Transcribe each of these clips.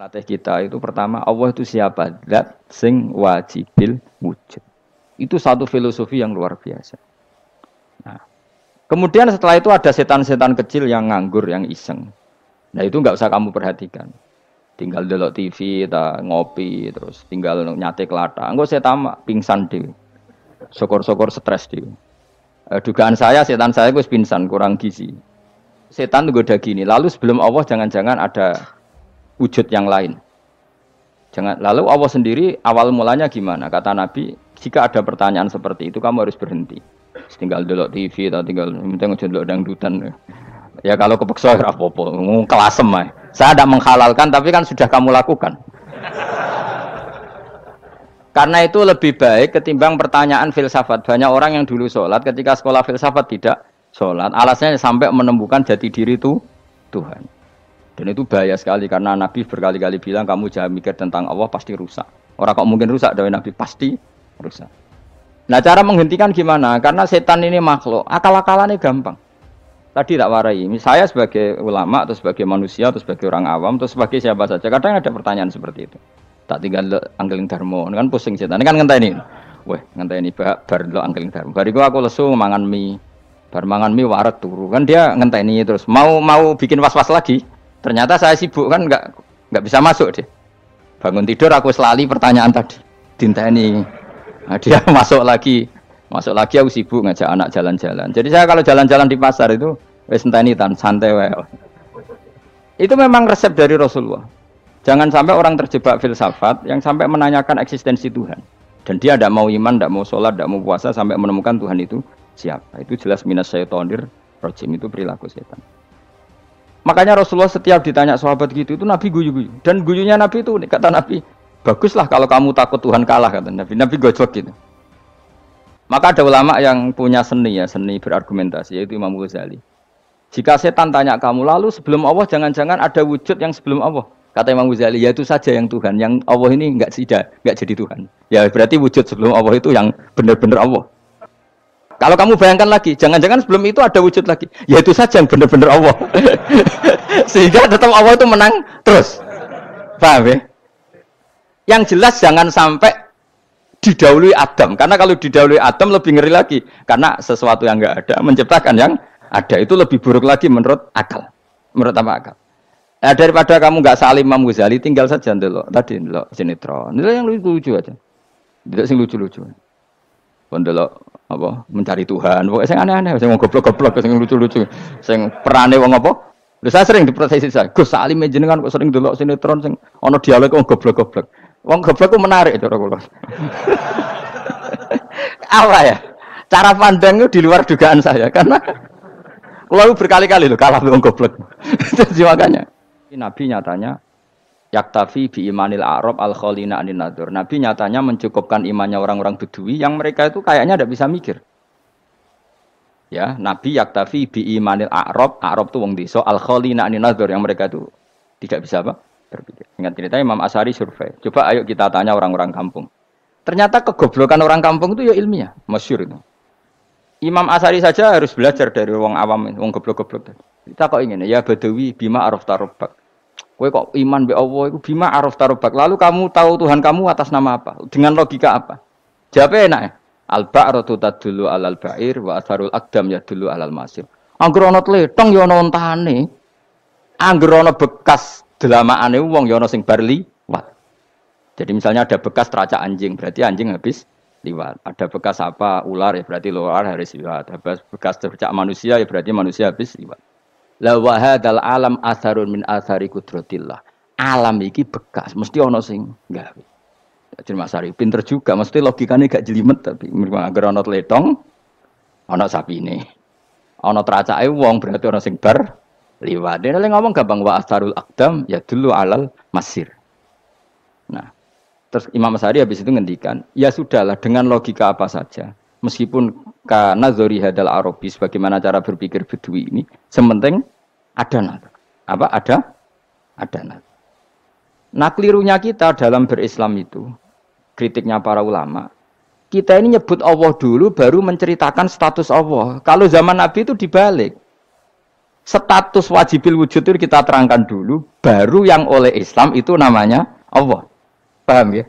melatih kita itu pertama Allah itu siapa? Zat sing wajibil wujud. Itu satu filosofi yang luar biasa. Nah, kemudian setelah itu ada setan-setan kecil yang nganggur, yang iseng. Nah itu nggak usah kamu perhatikan. Tinggal delok TV, ngopi, terus tinggal nyate kelata. Enggak setan pingsan deh. Sokor-sokor stres deh. Dugaan saya setan saya gue pingsan, kurang gizi. Setan goda gini. Lalu sebelum Allah jangan-jangan ada wujud yang lain. Jangan. Lalu Allah sendiri awal mulanya gimana? Kata Nabi, jika ada pertanyaan seperti itu kamu harus berhenti. Tinggal delok TV atau tinggal penting delok dangdutan. Ya kalau kepeksa ya apa-apa, kelasem ae. Saya tidak menghalalkan tapi kan sudah kamu lakukan. Karena itu lebih baik ketimbang pertanyaan filsafat. Banyak orang yang dulu sholat ketika sekolah filsafat tidak sholat. Alasannya sampai menemukan jati diri itu Tuhan. Dan itu bahaya sekali karena Nabi berkali-kali bilang kamu jangan mikir tentang Allah pasti rusak. Orang kok mungkin rusak dari Nabi pasti rusak. Nah cara menghentikan gimana? Karena setan ini makhluk, akal-akalannya gampang. Tadi tak warai, saya sebagai ulama atau sebagai manusia atau sebagai orang awam atau sebagai siapa saja, kadang ada pertanyaan seperti itu. Tak tinggal anggeling dharma, kan pusing setan, kan ngenteni. Weh, ngenteni bar lo anggeling dharma. Bariku aku lesu mangan mie. Bar mangan mie waret turu. Kan dia ngenteni terus mau bikin was-was lagi. Ternyata saya sibuk kan enggak bisa masuk deh. Bangun tidur aku selali pertanyaan tadi. Dinteni. Nah, dia masuk lagi aku sibuk ngajak anak jalan-jalan. Jadi saya kalau jalan-jalan di pasar itu wis enteni tan santai wae. Itu memang resep dari Rasulullah. Jangan sampai orang terjebak filsafat yang sampai menanyakan eksistensi Tuhan. Dan dia tidak mau iman, tidak mau sholat, tidak mau puasa sampai menemukan Tuhan itu siapa. Itu jelas minas syaitonir rajim, itu perilaku setan. Makanya Rasulullah setiap ditanya sahabat gitu itu Nabi guyu-guyu. Dan guyunya Nabi itu kata Nabi, baguslah kalau kamu takut Tuhan kalah kata Nabi. Nabi gojok gitu. Maka ada ulama yang punya seni berargumentasi yaitu Imam Ghazali. Jika setan tanya kamu lalu sebelum Allah jangan-jangan ada wujud yang sebelum Allah. Kata Imam Ghazali, ya itu saja yang Tuhan, yang Allah ini enggak jadi Tuhan. Ya berarti wujud sebelum Allah itu yang benar-benar Allah. Kalau kamu bayangkan lagi, jangan-jangan sebelum itu ada wujud lagi. Ya itu saja yang benar-benar Allah. Sehingga tetap Allah itu menang terus. Paham ya? Yang jelas jangan sampai didahului Adam. Karena kalau didahului Adam lebih ngeri lagi. Karena sesuatu yang enggak ada menciptakan yang ada itu lebih buruk lagi menurut akal. Menurut apa akal? Nah, daripada kamu enggak salim Imam Ghazali, tinggal saja ndelok. Tadi ndelok sinetron. Ndelok yang lucu-lucu aja. Ndelok sing lucu-lucu. Ndelok apa mencari Tuhan. Pokoknya sing aneh-aneh, sing goblok-goblok, sing lucu-lucu, sing perane wong apa? Lha saya sering diprotes saya. Gus Salim jenengan kok sering ndelok sinetron sing ana dialog wong goblok-goblok. Wong goblok ku menarik cara kula. Apa ya? Cara pandang itu di luar dugaan saya karena kula berkali-kali lho kalah wong goblok. Jadi makanya Nabi nyatanya yaktafi bi imanil Arab al khalina anin nadur. Nabi nyatanya mencukupkan imannya orang-orang Bedui yang mereka itu kayaknya tidak bisa mikir. Ya, Nabi yaktafi bi imanil Arab itu wong desa al khalina anin nadur yang mereka itu tidak bisa apa? Berpikir. Ingat cerita Imam Asy'ari survei. Coba ayo kita tanya orang-orang kampung. Ternyata kegoblokan orang kampung itu ya ilmiah, masyhur itu. Imam Asy'ari saja harus belajar dari wong awam, wong goblok-goblok. Kita kok ingin ya Badawi bima arafta rabbak. Kowe kok iman be Allah itu bima arafta rabbak. Lalu kamu tahu Tuhan kamu atas nama apa? Dengan logika apa? Jawabnya enak ya. Al-ba'ratu tadullu 'alal ba'ir wa atharul aqdam yadullu 'alal masir. Angger ana tletong ya ana ontane. Angger ana bekas delamaane wong ya ana sing bar liwat. Jadi misalnya ada bekas teracak anjing, berarti anjing habis liwat. Ada bekas apa ular ya berarti ular harus liwat. Ada bekas teracak manusia ya berarti manusia habis liwat. La wa hadzal alam atharun min athari qudratillah. Alam iki bekas, mesti ana sing gawe. Jadi Mas Ari pinter juga, mesti logikane gak jelimet tapi agar ana tletong ana sapine. Ana tracake wong berarti ana sing bar liwat. Dene ngomong gampang wa atharul aqdam ya dulu alal masir. Nah, terus Imam Asy'ari habis itu ngendikan, ya sudahlah dengan logika apa saja. Meskipun karena zori hadal Arabi bagaimana cara berpikir Bedui ini, sementing ada nazar. Apa ada nazar. Nah, kelirunya kita dalam berislam itu, kritiknya para ulama, kita ini nyebut Allah dulu baru menceritakan status Allah. Kalau zaman Nabi itu dibalik. Status wajibil wujud itu kita terangkan dulu, baru yang oleh Islam itu namanya Allah. Paham ya?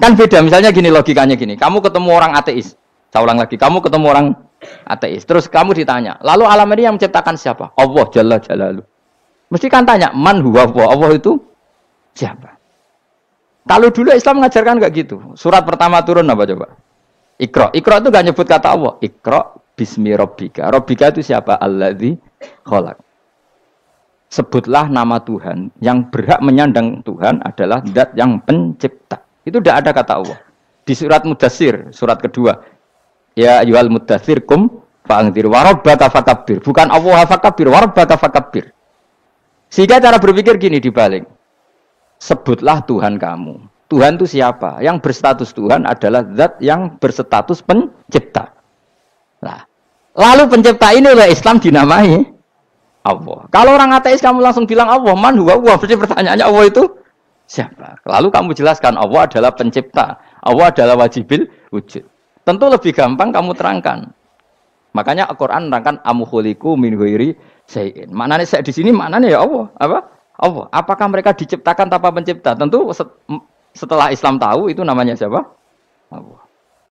Kan beda, misalnya gini logikanya gini, kamu ketemu orang ateis, saya ulang lagi, kamu ketemu orang ateis, terus kamu ditanya, lalu alam ini yang menciptakan siapa? Allah Jalla Jalaluh. Mesti kan tanya, man huwa Allah, Allah itu siapa? Kalau dulu Islam mengajarkan enggak gitu, surat pertama turun apa coba? Iqra, Iqra itu enggak nyebut kata Allah, Iqra bismi rabbika, rabbika itu siapa? Alladzi khalaq. Sebutlah nama Tuhan, yang berhak menyandang Tuhan adalah zat yang pencipta. Itu tidak ada kata Allah. Di surat Mudatsir, surat kedua. Ya ayyuhal mudatsir kum fa'anzir wa rabbaka fakabbir. Bukan Allah fakabbir, wa rabbaka fakabbir. Sehingga cara berpikir gini dibalik. Sebutlah Tuhan kamu. Tuhan itu siapa? Yang berstatus Tuhan adalah zat yang berstatus pencipta. Nah, lalu pencipta ini oleh Islam dinamai Allah. Kalau orang ateis kamu langsung bilang Allah, man huwa Allah. Berarti pertanyaannya Allah itu siapa? Lalu kamu jelaskan Allah adalah pencipta. Allah adalah wajibil wujud. Tentu lebih gampang kamu terangkan. Makanya Al-Qur'an menerangkan amukhuliku min ghairi syai'in. Maknanya saya di sini maknanya ya Allah. Apa? Allah. Apakah mereka diciptakan tanpa pencipta? Tentu setelah Islam tahu itu namanya siapa? Allah.